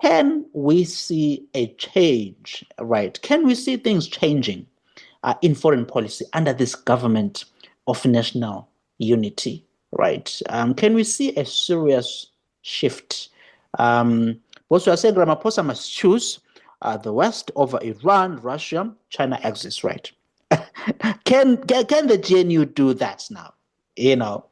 Can we see a change, right? Can we see things changing in foreign policy under this government of national unity, right? Can we see a serious shift? Because we are saying Ramaphosa must choose the West over Iran, Russia, China axis, right? Can the GNU do that now?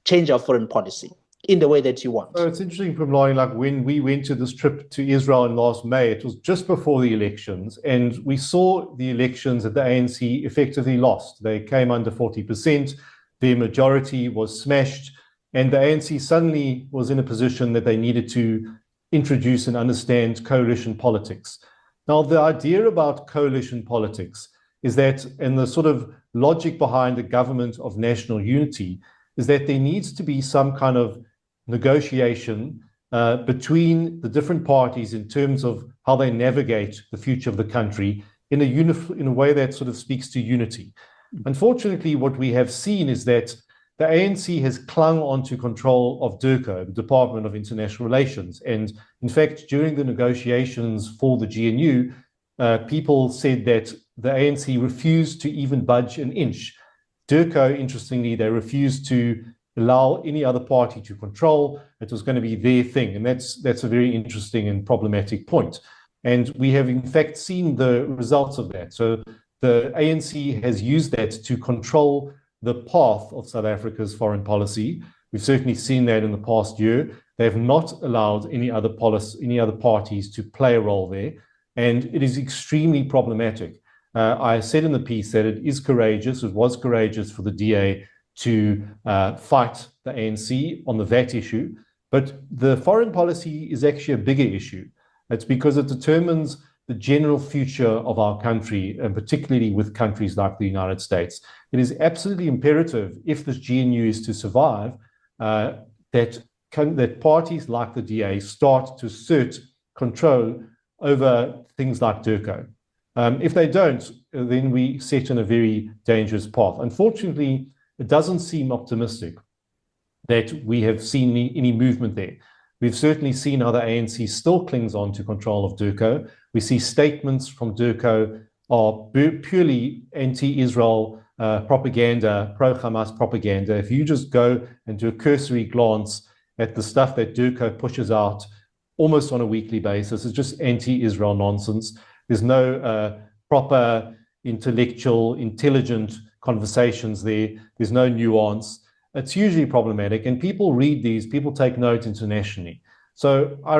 Change our foreign policy in the way that you want. So it's interesting, Pumlani, like when we went to this trip to Israel in last May, it was just before the elections, and we saw the elections that the ANC effectively lost. They came under 40%, their majority was smashed, and the ANC suddenly was in a position that they needed to introduce and understand coalition politics. Now, the idea about coalition politics is that, and the sort of logic behind the government of national unity, is that there needs to be some kind of negotiation between the different parties in terms of how they navigate the future of the country in a way that sort of speaks to unity. Unfortunately, what we have seen is that the ANC has clung onto control of DIRCO, the Department of International Relations. And in fact, during the negotiations for the GNU, people said that the ANC refused to even budge an inch. DIRCO, interestingly, they refused to allow any other party to control. It was going to be their thing. And that's a very interesting and problematic point. And we have, in fact, seen the results of that. So the ANC has used that to control the path of South Africa's foreign policy. We've certainly seen that in the past year. They have not allowed any other parties to play a role there. And it is extremely problematic. I said in the piece that it is courageous, it was courageous for the DA to fight the ANC on the VAT issue, but the foreign policy is actually a bigger issue. It's because it determines the general future of our country, and particularly with countries like the United States. It is absolutely imperative, if this GNU is to survive, that parties like the DA start to assert control over things like DIRCO. If they don't, then we set in a very dangerous path. Unfortunately, it doesn't seem optimistic that we have seen any movement there. We've certainly seen how the ANC still clings on to control of DIRCO. We see statements from DIRCO are purely anti-Israel propaganda, pro-Hamas propaganda. If you just go and do a cursory glance at the stuff that DIRCO pushes out almost on a weekly basis, it's just anti-Israel nonsense. There's no proper intellectual, intelligent conversations there. There's no nuance. It's usually problematic, and people read these, people take note internationally. So I